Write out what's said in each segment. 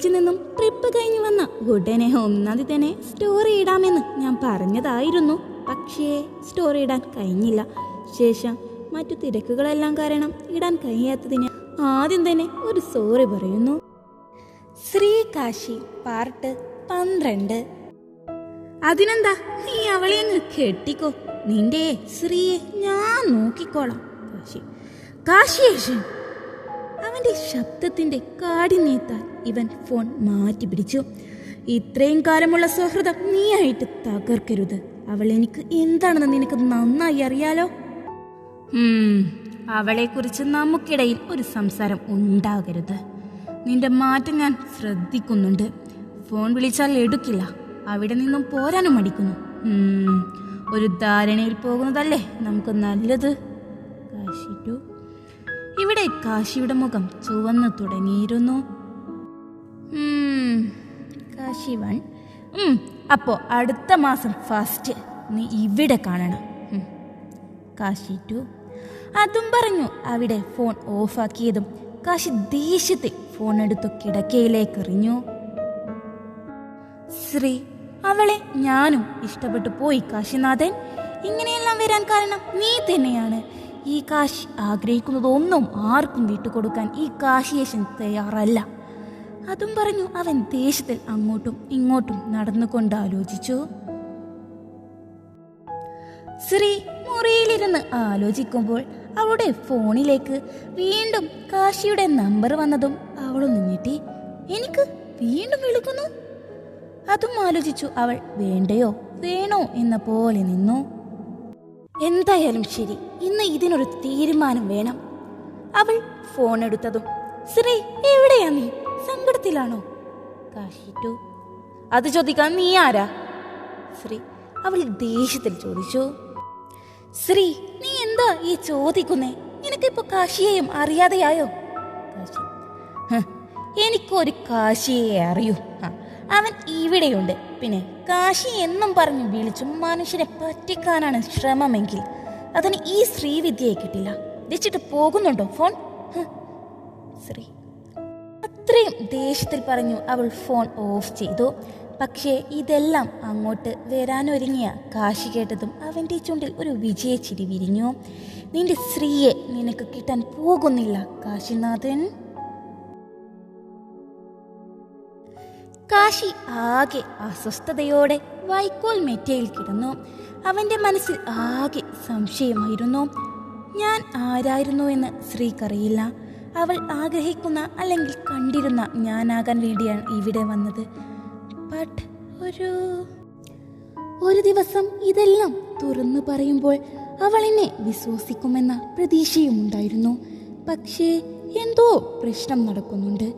കോളേജിൽ നിന്നും ട്രിപ്പ് കഴിഞ്ഞു വന്ന ഉടനെ ഒന്നാമത് തന്നെ സ്റ്റോറി ഇടാമെന്ന് ഞാൻ പറഞ്ഞതായിരുന്നു. പക്ഷേ സ്റ്റോറി ഇടാൻ കഴിഞ്ഞില്ല. ശേഷം മറ്റു തിരക്കുകളെല്ലാം കാരണം ഇടാൻ കഴിയാത്തതിന് ആദ്യം തന്നെ ഒരു സോറി പറയുന്നു. ശ്രീകാശി പാർട്ട് 12. അതിനെന്താ, നീ അവളെ അങ്ങ് കെട്ടിക്കോ. നിന്റെ ശ്രീയെ ഞാൻ നോക്കിക്കോളാം. കാശിയേഷൻ. അവന്റെ ശബ്ദത്തിന്റെ കാഠിന്യത്താൽ ഇവൻ ഫോൺ മാറ്റി പിടിച്ചു. ഇത്രയും കാലമുള്ള സൗഹൃദം നീയായിട്ട് തകർക്കരുത്. അവൾ എനിക്ക് എന്താണെന്ന് നിനക്ക് നന്നായി അറിയാലോ. അവളെ കുറിച്ച് നമുക്കിടയിൽ ഒരു സംസാരം ഉണ്ടാകരുത്. നിന്റെ മാറ്റം ഞാൻ ശ്രദ്ധിക്കുന്നുണ്ട്. ഫോൺ വിളിച്ചാൽ എടുക്കില്ല. അവിടെ നിന്നും പോരാനും മടിക്കുന്നു. ഒരു ധാരണയിൽ പോകുന്നതല്ലേ നമുക്ക് നല്ലത്. കാശി 2. ഇവിടെ കാശിയുടെ മുഖം ചുവന്നു തുടങ്ങിയിരുന്നു. കാശി 1. അപ്പോ അടുത്ത മാസം ഫസ്റ്റ് നീ ഇവിടെ കാണണം. കാശി 2. അതും പറഞ്ഞു അവിടെ ഫോൺ ഓഫാക്കിയതും കാശി ദേഷ്യത്തിൽ ഫോൺ എടുത്തു കിടക്കയിലേക്ക് എറിഞ്ഞു. ശ്രീ, അവളെ ഞാനും ഇഷ്ടപ്പെട്ടു പോയി കാശിനാഥൻ. ഇങ്ങനെയെല്ലാം വരാൻ കാരണം നീ തന്നെയാണ്. ഈ കാശി ആഗ്രഹിക്കുന്നതൊന്നും ആർക്കും വിട്ടുകൊടുക്കാൻ ഈ കാശിയേശൻ തയ്യാറല്ല. അതും പറഞ്ഞു അവൻ ദേഷ്യത്തിൽ അങ്ങോട്ടും ഇങ്ങോട്ടും നടന്നുകൊണ്ട് ആലോചിച്ചു. ശ്രീ മുറിയിലിരുന്ന് ആലോചിക്കുമ്പോൾ അവളുടെ ഫോണിലേക്ക് വീണ്ടും കാശിയുടെ നമ്പർ വന്നതും അവളൊന്ന് ഞെട്ടി. എനിക്ക് വീണ്ടും വിളിക്കുന്നു. അതും ആലോചിച്ചു അവൾ. വേണ്ടയോ വേണോ എന്ന പോലെ നിന്നു. എന്തായാലും ശരി, ഇന്ന് ഇതിനൊരു തീരുമാനം വേണം. അവൾ ഫോൺ എടുത്തതും ശ്രീ, എവിടെയാ നീ? സങ്കടത്തിലാണോ? കാശി 2. അത് ചോദിക്കാൻ നീ ആരാ? ശ്രീ, അവൾ ദേഷ്യത്തിൽ ചോദിച്ചു. ശ്രീ, നീ എന്താ ഈ ചോദിക്കുന്നേ? നിനക്കിപ്പോ കാശിയെയും അറിയാതെയായോ? കാശി, എനിക്കൊരു കാശിയെ അറിയൂ. അവൻ ഇവിടെയുണ്ട്. പിന്നെ കാശി എന്നും പറഞ്ഞു വിളിച്ചു മനുഷ്യനെ പറ്റിക്കാനാണ് ശ്രമമെങ്കിൽ അതിന് ഈ ശ്രീവിദ്യയെ കിട്ടില്ല. വെച്ചിട്ട് പോകുന്നുണ്ടോ ഫോൺ? ശ്രീ അത്രയും ദേഷ്യത്തിൽ പറഞ്ഞു അവൾ ഫോൺ ഓഫ് ചെയ്തു. പക്ഷേ ഇതെല്ലാം അങ്ങോട്ട് വരാനൊരുങ്ങിയ കാശി കേട്ടതും അവൻ്റെ ചുണ്ടിൽ ഒരു വിജയച്ചിരി വിരിഞ്ഞു. നിന്റെ ശ്രീയെ നിനക്ക് കിട്ടാൻ പോകുന്നില്ല കാശിനാഥൻ. കാശി ആകെ അസ്വസ്ഥതയോടെ വൈക്കോൽ മെറ്റയിൽ കിടന്നു. അവന്റെ മനസ്സിൽ ആകെ സംശയമായിരുന്നു. ഞാൻ ആരായിരുന്നു എന്ന് ശ്രീക്കറിയില്ല. അവൾ ആഗ്രഹിക്കുന്ന അല്ലെങ്കിൽ കണ്ടിരുന്ന ഞാനാകാൻ വേണ്ടിയാണ് ഇവിടെ വന്നത്. ബട്ട് ഒരു ദിവസം ഇതെല്ലാം തുറന്നു പറയുമ്പോൾ അവൾ എന്നെ വിശ്വസിക്കുമെന്ന പ്രതീക്ഷയും ഉണ്ടായിരുന്നു. പക്ഷേ എന്തോ പ്രശ്നം നടക്കുന്നുണ്ട്.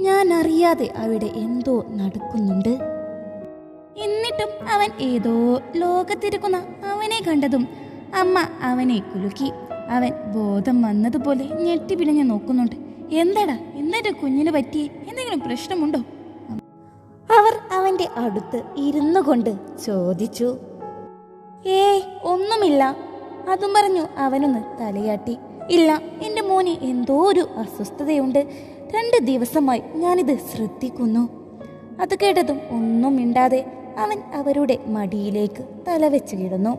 ഞാൻ അറിയാതെ അവിടെ എന്തോ നടക്കുന്നുണ്ട്. എന്നിട്ടും അവൻ ഏതോ ലോകത്തിരിക്കുന്ന അവനെ കണ്ടതും അമ്മ അവനെ കുലുക്കി. അവൻ ബോധം വന്നതുപോലെ ഞെട്ടിപ്പിടിഞ്ഞ് നോക്കുന്നുണ്ട്. എന്താടാ, എന്നിട്ട് കുഞ്ഞിന് പറ്റി എന്തെങ്കിലും പ്രശ്നമുണ്ടോ? അവർ അവന്റെ അടുത്ത് ഇരുന്നു കൊണ്ട് ചോദിച്ചു. ഒന്നുമില്ല. അതും പറഞ്ഞു അവനൊന്ന് തലയാട്ടി. ഇല്ല, എൻ്റെ മോന് എന്തോ ഒരു അസ്വസ്ഥതയുണ്ട്. 2 ദിവസമായി ഞാനിത് ശ്രദ്ധിക്കുന്നു. അത് കേട്ടതും ഒന്നും മിണ്ടാതെ അവൻ അവരുടെ മടിയിലേക്ക് തലവെച്ച് കിടന്നു.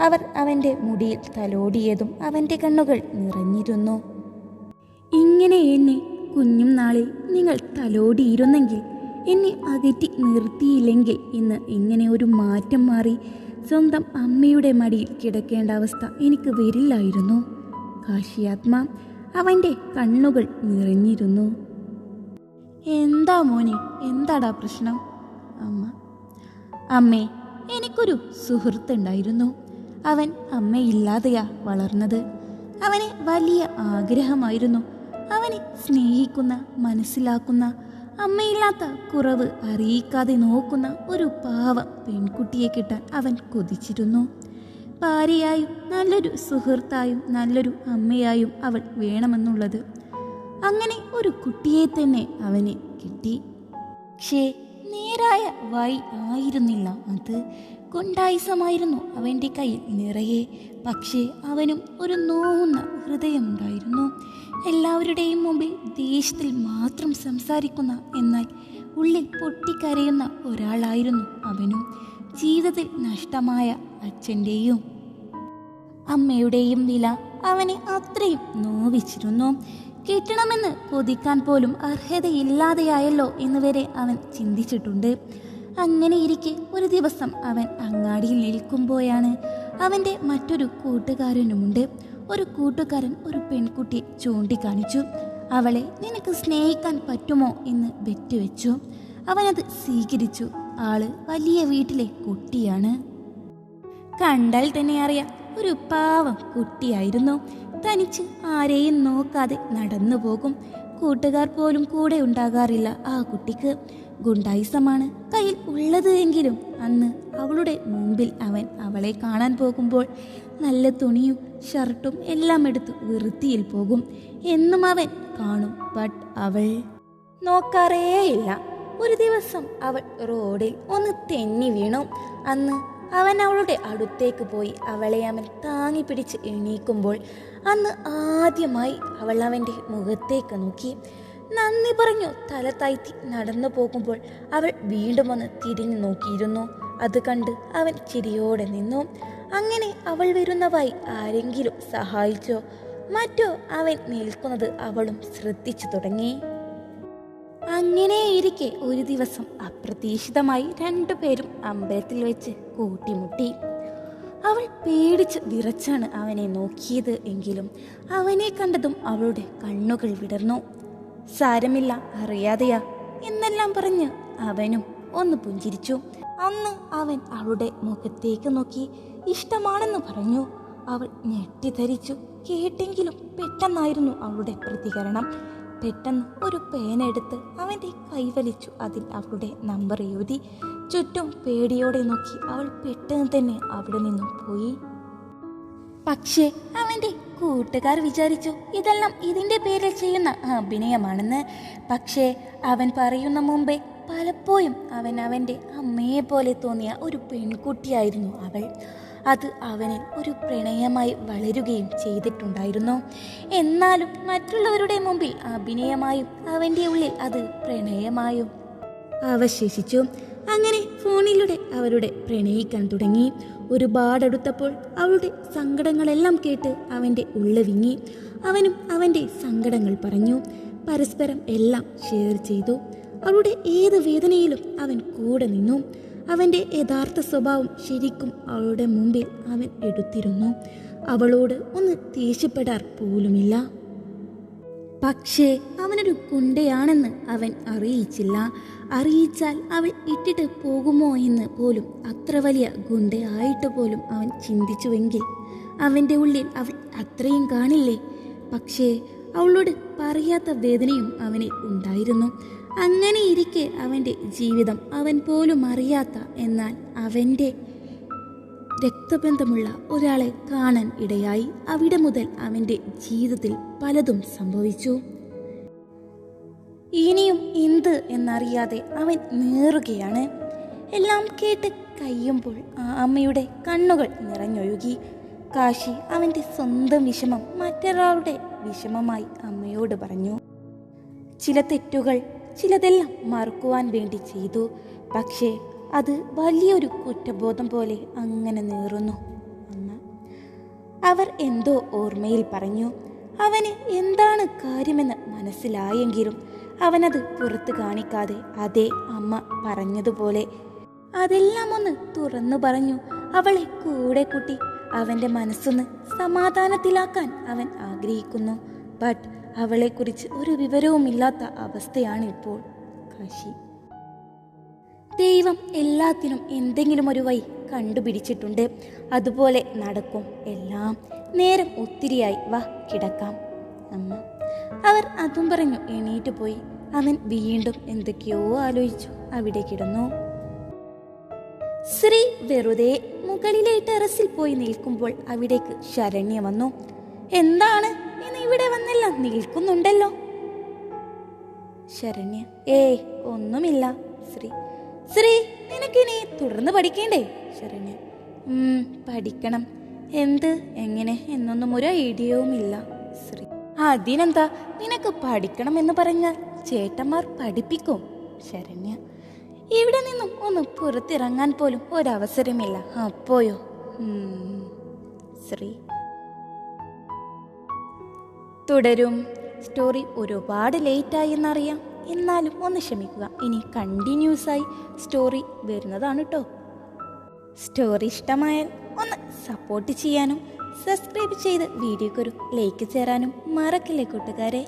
അവർ അവൻ്റെ മുടിയിൽ തലോടിയതും അവൻ്റെ കണ്ണുകൾ നിറഞ്ഞിരുന്നു. ഇങ്ങനെ എന്നെ കുഞ്ഞും നാളിൽ നിങ്ങൾ തലോടിയിരുന്നെങ്കിൽ, എന്നെ അകറ്റി നിർത്തിയില്ലെങ്കിൽ ഇന്ന് ഇങ്ങനെ ഒരു മാറ്റം മാറി സ്വന്തം അമ്മയുടെ മടിയിൽ കിടക്കേണ്ട അവസ്ഥ എനിക്ക് വരില്ലായിരുന്നു. കാശിയാത്മ അവൻ്റെ കണ്ണുകൾ നിറഞ്ഞിരുന്നു. എന്താ മോനെ, എന്താടാ പ്രശ്നം? അമ്മേ, എനിക്കൊരു സുഹൃത്തുണ്ടായിരുന്നു. അവൻ അമ്മയില്ലാതെയാ വളർന്നത്. അവന് വലിയ ആഗ്രഹമായിരുന്നു അവനെ സ്നേഹിക്കുന്ന, മനസ്സിലാക്കുന്ന, അമ്മയില്ലാത്ത കുറവ് അറിയിക്കാതെ നോക്കുന്ന ഒരു പാവ പെൺകുട്ടിയെ കിട്ടാൻ അവൻ കൊതിച്ചിരുന്നു. ഭാര്യയായും നല്ലൊരു സുഹൃത്തായും നല്ലൊരു അമ്മയായും അവൾ വേണമെന്നുള്ളത്. അങ്ങനെ ഒരു കുട്ടിയെ തന്നെ അവന് കിട്ടി. പക്ഷേ നേരായ വഴി ആയിരുന്നില്ല അത്. ഗുണ്ടായിസമായിരുന്നു അവൻ്റെ കയ്യിൽ നിറയെ. പക്ഷേ അവനും ഒരു നോവുന്ന ഹൃദയമുണ്ടായിരുന്നു. എല്ലാവരുടെയും മുമ്പിൽ ദേഷ്യത്തിൽ മാത്രം സംസാരിക്കുന്ന, എന്നാൽ ഉള്ളിൽ പൊട്ടിക്കരയുന്ന ഒരാളായിരുന്നു അവനും. ജീവിതത്തിൽ നഷ്ടമായ അച്ഛൻ്റെയും അമ്മയുടെയും വില അവനെ അത്രയും നോവിച്ചിരുന്നു. കിട്ടണമെന്ന് കൊതിക്കാൻ പോലും അർഹതയില്ലാതെയായല്ലോ എന്ന് വരെ അവൻ ചിന്തിച്ചിട്ടുണ്ട്. അങ്ങനെ ഇരിക്കെ ഒരു ദിവസം അവൻ അങ്ങാടിയിൽ നിൽക്കുമ്പോഴാണ് അവൻ്റെ മറ്റൊരു കൂട്ടുകാരനുമുണ്ട്. ഒരു കൂട്ടുകാരൻ ഒരു പെൺകുട്ടിയെ ചൂണ്ടിക്കാണിച്ചു. അവളെ നിനക്ക് സ്നേഹിക്കാൻ പറ്റുമോ എന്ന് വെറ്റുവെച്ചു. അവനത് സ്വീകരിച്ചു. ആള് വലിയ വീട്ടിലെ കുട്ടിയാണ്. കണ്ടാൽ തന്നെ അറിയാം, ഒരു പാവം കുട്ടിയായിരുന്നു. തനിച്ച് ആരെയും നോക്കാതെ നടന്നു പോകും. കൂട്ടുകാർ പോലും കൂടെ ഉണ്ടാകാറില്ല ആ കുട്ടിക്ക്. ഗുണ്ടായിസമാണ് കയ്യിൽ ഉള്ളത് എങ്കിലും അന്ന് അവളുടെ മുമ്പിൽ അവൻ അവളെ കാണാൻ പോകുമ്പോൾ നല്ല തുണിയും ഷർട്ടും എല്ലാം എടുത്ത് വൃത്തിയിൽ പോകും. എന്നും അവൻ കാണും. ബട്ട് അവൾ നോക്കാറേയില്ല. ഒരു ദിവസം അവൾ റോഡിൽ ഒന്ന് തെന്നി വീണു. അന്ന് അവൻ അവളുടെ അടുത്തേക്ക് പോയി അവളെ അവൻ താങ്ങി പിടിച്ച് എണീക്കുമ്പോൾ അന്ന് ആദ്യമായി അവൾ അവൻ്റെ മുഖത്തേക്ക് നോക്കി. നന്ദി പറഞ്ഞു തല താഴ്ത്തി നടന്നു പോകുമ്പോൾ അവൾ വീണ്ടും ഒന്ന് തിരിഞ്ഞു നോക്കിയിരുന്നു. അത് കണ്ട് അവൻ ചിരിയോടെ നിന്നു. അങ്ങനെ അവൾ വരുന്നതായി ആരെങ്കിലും സഹായിച്ചോ മറ്റോ അവൻ നിൽക്കുന്നത് അവളും ശ്രദ്ധിച്ചു തുടങ്ങി. അങ്ങനെയിരിക്കെ ഒരു ദിവസം അപ്രതീക്ഷിതമായി രണ്ടുപേരും അമ്പലത്തിൽ വെച്ച് കൂട്ടിമുട്ടി. അവൾ പേടിച്ച് വിറച്ചാണ് അവനെ നോക്കിയത്. എങ്കിലും അവനെ കണ്ടതും അവളുടെ കണ്ണുകൾ വിടർന്നു. സാരമില്ല, അറിയാതെയാ എന്നെല്ലാം പറഞ്ഞ് അവനും ഒന്ന് പുഞ്ചിരിച്ചു. അന്ന് അവൻ അവളുടെ മുഖത്തേക്ക് നോക്കി ഇഷ്ടമാണെന്ന് പറഞ്ഞു. അവൾ ഞെട്ടിധരിച്ചു. കേട്ടെങ്കിലും പെട്ടെന്നായിരുന്നു അവളുടെ പ്രതികരണം. പെട്ടെന്ന് ഒരു പേന എടുത്ത് അവൻ്റെ കൈവലിച്ചു. അതിൽ അവളുടെ നമ്പർ എഴുതി. ചുറ്റും പേടിയോടെ നോക്കി അവൾ പെട്ടെന്ന് തന്നെ അവിടെ നിന്നും പോയി. പക്ഷേ അവൻ്റെ കൂട്ടുകാർ വിചാരിച്ചു ഇതെല്ലാം ഇതിൻ്റെ പേരിൽ ചെയ്യുന്ന അഭിനയമാണെന്ന്. പക്ഷേ അവൻ പറയുന്ന മുമ്പേ പലപ്പോഴും അവൻ അവൻ്റെ അമ്മയെ പോലെ തോന്നിയ ഒരു പെൺകുട്ടിയായിരുന്നു അവൾ. അത് അവനിൽ ഒരു പ്രണയമായി വളരുകയും ചെയ്തിട്ടുണ്ടായിരുന്നു. എന്നാലും മറ്റുള്ളവരുടെ മുമ്പിൽ അഭിനയമായും അവൻ്റെ ഉള്ളിൽ അത് പ്രണയമായും അവശേഷിച്ചു. അങ്ങനെ ഫോണിലൂടെ അവരുടെ പ്രണയിക്കാൻ തുടങ്ങി. ഒരുപാടടുത്തപ്പോൾ അവളുടെ സങ്കടങ്ങളെല്ലാം കേട്ട് അവൻ്റെ ഉള്ള് വിങ്ങി. അവനും അവൻ്റെ സങ്കടങ്ങൾ പറഞ്ഞു. പരസ്പരം എല്ലാം ഷെയർ ചെയ്തു. അവളുടെ ഏത് വേദനയിലും അവൻ കൂടെ നിന്നു. അവൻ്റെ യഥാർത്ഥ സ്വഭാവം ശരിക്കും അവളുടെ മുമ്പിൽ അവൻ എടുത്തിരുന്നു. അവളോട് ഒന്ന് ദേഷ്യപ്പെടാർ പോലുമില്ല. പക്ഷേ അവനൊരു ഗുണ്ടയാണെന്ന് അവൻ അറിയിച്ചില്ല. അറിയിച്ചാൽ അവൾ ഇട്ടിട്ട് പോകുമോ എന്ന് പോലും, അത്ര വലിയ ഗുണ്ടയായിട്ട് പോലും അവൻ ചിന്തിച്ചുവെങ്കിൽ അവൻ്റെ ഉള്ളിൽ അവൾ അത്രയും കാണില്ലേ. പക്ഷേ അവളോട് പറയാത്ത വേദനയും അവന് ഉണ്ടായിരുന്നു. അങ്ങനെ ഇരിക്കെ അവൻ്റെ ജീവിതം അവൻ പോലും അറിയാത്ത, എന്നാൽ അവൻ്റെ രക്തബന്ധമുള്ള ഒരാളെ കാണാൻ ഇടയായി. അവിടെ മുതൽ അവൻ്റെ ജീവിതത്തിൽ പലതും സംഭവിച്ചു. ഇനിയും എന്ത് എന്നറിയാതെ അവൻ നീറുകയാണ്. എല്ലാം കേട്ട് കഴിയുമ്പോൾ ആ അമ്മയുടെ കണ്ണുകൾ നിറഞ്ഞൊഴുകി. കാശി അവൻ്റെ സ്വന്തം വിഷമം മറ്റൊരാളുടെ വിഷമമായി അമ്മയോട് പറഞ്ഞു. ചില തെറ്റുകൾ ചിലതെല്ലാം മറക്കുവാൻ വേണ്ടി ചെയ്തു. പക്ഷേ അത് വലിയൊരു കുറ്റബോധം പോലെ അങ്ങനെ നീറുന്നു അമ്മ. അവർ എന്തോ ഓർമ്മയിൽ പറഞ്ഞു. അവന് എന്താണ് കാര്യമെന്ന് മനസ്സിലായെങ്കിലും അവനത് പുറത്ത് കാണിക്കാതെ അതേ അമ്മ പറഞ്ഞതുപോലെ അതെല്ലാം ഒന്ന് തുറന്നു പറഞ്ഞു. അവളെ കൂടെ കൂട്ടി അവൻ്റെ മനസ്സൊന്ന് സമാധാനത്തിലാക്കാൻ അവൻ ആഗ്രഹിക്കുന്നു. ബട്ട് അവളെക്കുറിച്ച് ഒരു വിവരവുമില്ലാത്ത അവസ്ഥയാണ് ഇപ്പോൾ കാശി. ദൈവം എല്ലാത്തിനും എന്തെങ്കിലും ഒരു വഴി കണ്ടുപിടിച്ചിട്ടുണ്ട്. അതുപോലെ നടക്കും എല്ലാം. നേരം ഒത്തിരിയായി, വാ കിടക്കാം അമ്മ. അവർ അതും പറഞ്ഞു എണീറ്റ് പോയി. അവൻ വീണ്ടും എന്തൊക്കെയോ ആലോചിച്ചു അവിടെ കിടന്നു. ശ്രീ വെറുതെ മുകളിലെ ടെറസിൽ പോയി നിൽക്കുമ്പോൾ അവിടേക്ക് ശരണ്യ വന്നു. എന്താണ് ഇന്ന് ഇവിടെ വന്നെല്ലാം നിൽക്കുന്നുണ്ടല്ലോ? ശരണ്യ: ഏയ് ഒന്നുമില്ല ശ്രീ. ശ്രീ, നിനക്കിനി തുടർന്ന് പഠിക്കേണ്ടേ? ശരണ്യ: പഠിക്കണം. എന്ത്, എങ്ങനെ എന്നൊന്നും ഒരു ഐഡിയവുമില്ല ശ്രീ. അതിനെന്താ, നിനക്ക് പഠിക്കണം എന്ന് പറഞ്ഞാൽ ചേട്ടന്മാർ പഠിപ്പിക്കും ശരണ്യ. ഇവിടെ നിന്നും ഒന്ന് പുറത്തിറങ്ങാൻ പോലും ഒരവസരമില്ല. അപ്പോയോ ശ്രീ. തുടരും. സ്റ്റോറി ഒരുപാട് ലേറ്റായി എന്നറിയാം, എന്നാലും ഒന്ന് ക്ഷമിക്കുക. ഇനി കണ്ടിന്യൂസായി സ്റ്റോറി വരുന്നതാണ് കേട്ടോ. സ്റ്റോറി ഇഷ്ടമായാൽ ഒന്ന് സപ്പോർട്ട് ചെയ്യാനും സബ്സ്ക്രൈബ് ചെയ്ത് വീഡിയോക്കൊരു ലൈക്ക് ചേരാനും മറക്കില്ലേ കൂട്ടുകാരെ.